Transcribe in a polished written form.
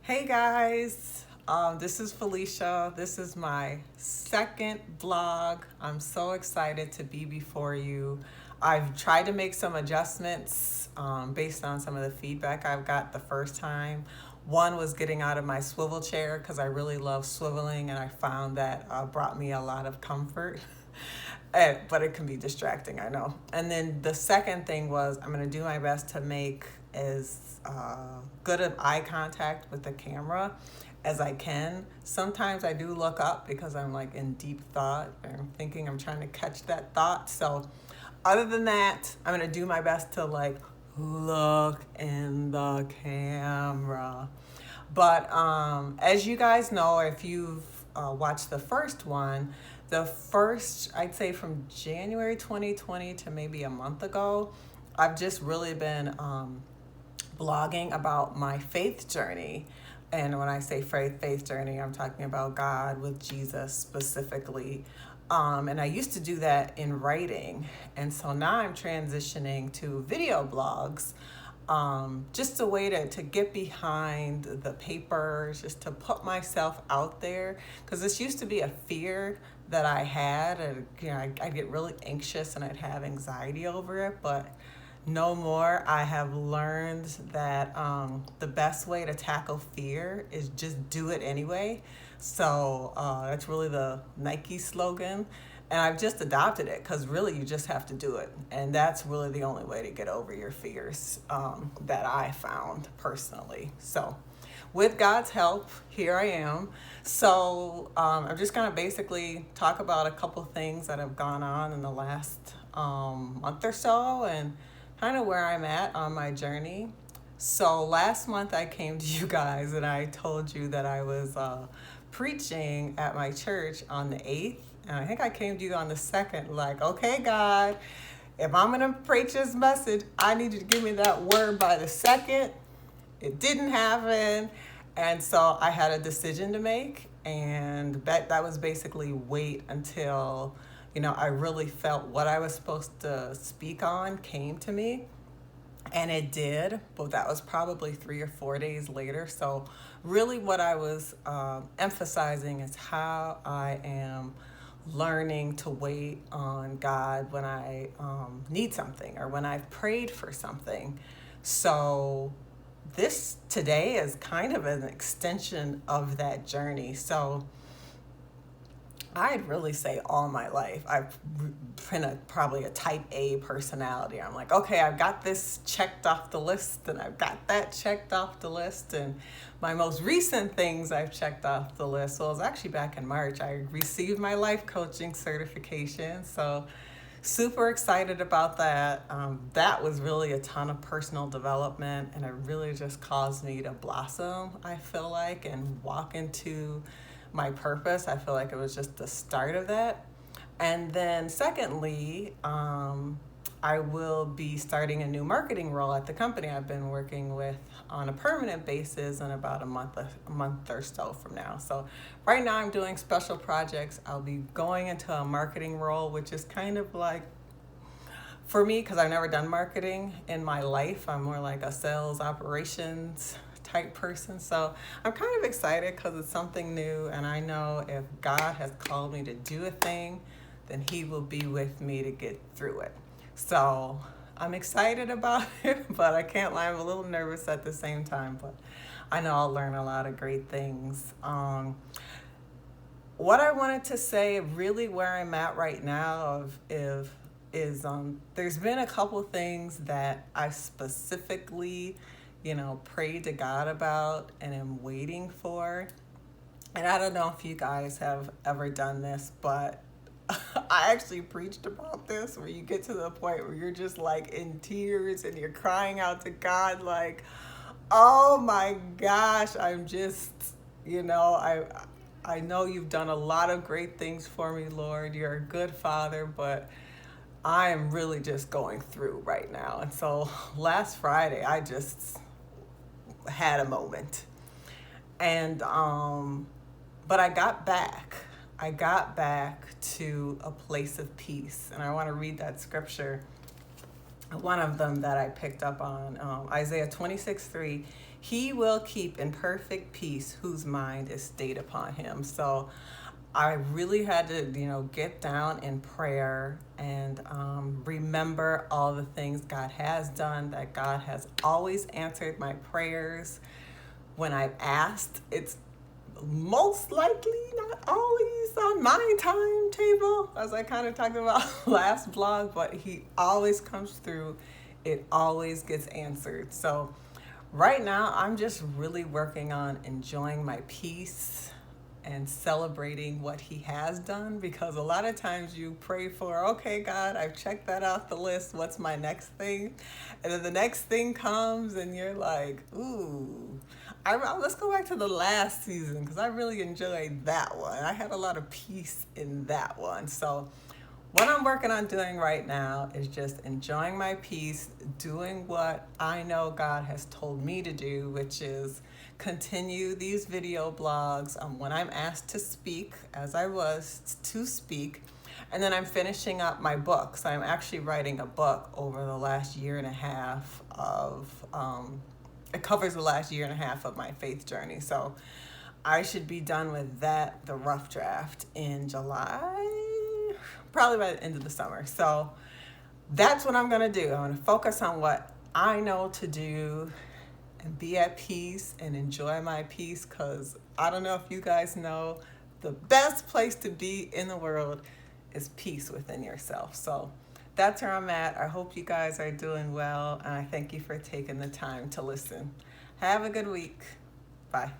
Hey guys, this is Felicia. This is my second vlog. I'm so excited to be before you. I've tried to make some adjustments based on some of the feedback I've got the first time. One was getting out of my swivel chair because I really love swiveling and I found that brought me a lot of comfort. But it can be distracting, I know. And then the second thing was I'm going to do my best to make as good of eye contact with the camera as I can. Sometimes I do look up because I'm like in deep thought and I'm thinking I'm trying to catch that thought. So other than that, I'm going to do my best to like look in the camera. But as you guys know, if you've watched the first one, the first, I'd say from January 2020 to maybe a month ago, I've just really been blogging about my faith journey. And when I say faith journey, I'm talking about God with Jesus specifically. And I used to do that in writing. And so now I'm transitioning to video blogs. Just a way to get behind the papers, just to put myself out there. Because this used to be a fear that I had. And, I'd get really anxious and I'd have anxiety over it. But no more. I have learned that the best way to tackle fear is just do it anyway. So that's really the Nike slogan. And I've just adopted it because really you just have to do it. And that's really the only way to get over your fears that I found personally. So with God's help, here I am. So I'm just going to basically talk about a couple things that have gone on in the last month or so and kind of where I'm at on my journey. So last month I came to you guys and I told you that I was preaching at my church on the 8th. And I think I came to you on the 2nd, like, okay, God, if I'm going to preach this message, I need you to give me that word by the 2nd. It didn't happen. And so I had a decision to make. And that was basically wait until, I really felt what I was supposed to speak on came to me. And it did, but that was probably 3 or 4 days later. So really what I was emphasizing is how I am learning to wait on God when I need something or when I've prayed for something. So this today is kind of an extension of that journey. So I'd really say all my life I've been probably a type A personality. I'm like, okay, I've got this checked off the list and I've got that checked off the list. And my most recent things I've checked off the list, well, it was actually back in March. I received my life coaching certification. So super excited about that. That was really a ton of personal development and it really just caused me to blossom, I feel like, and walk into my purpose. I feel like it was just the start of that. And then secondly, I will be starting a new marketing role at the company I've been working with on a permanent basis in about a month or so from now. So right now I'm doing special projects. I'll be going into a marketing role, which is kind of like, for me, because I've never done marketing in my life, I'm more like a sales operations type person. So I'm kind of excited because it's something new. And I know if God has called me to do a thing, then he will be with me to get through it. So I'm excited about it, but I can't lie, I'm a little nervous at the same time, but I know I'll learn a lot of great things. What I wanted to say, really where I'm at right now is there's been a couple things that I specifically prayed to God about and am waiting for. And I don't know if you guys have ever done this, but I actually preached about this where you get to the point where you're just like in tears and you're crying out to God like, oh my gosh, I'm just, I know you've done a lot of great things for me, Lord. You're a good father, but I am really just going through right now. And so last Friday, I just had a moment. And, but I got back to a place of peace. And I want to read that scripture. One of them that I picked up on, Isaiah 26:3. He will keep in perfect peace whose mind is stayed upon him. So I really had to, get down in prayer and remember all the things God has done, that God has always answered my prayers when I've asked. It's most likely not always on my timetable, as I kind of talked about last blog, but he always comes through. It always gets answered. So right now, I'm just really working on enjoying my peace and celebrating what he has done, because a lot of times you pray for, okay, God, I've checked that off the list. What's my next thing? And then the next thing comes and you're like, ooh, let's go back to the last season, because I really enjoyed that one. I had a lot of peace in that one. So what I'm working on doing right now is just enjoying my peace, doing what I know God has told me to do, which is continue these video blogs when I'm asked to speak, as I was to speak. And then I'm finishing up my book. So I'm actually writing a book over the last year and a half it covers the last year and a half of my faith journey. So I should be done with that, the rough draft, in July, probably by the end of the summer. So that's what I'm going to do. I'm going to focus on what I know to do and be at peace and enjoy my peace, because I don't know if you guys know, the best place to be in the world is peace within yourself. So that's where I'm at. I hope you guys are doing well, and I thank you for taking the time to listen. Have a good week. Bye.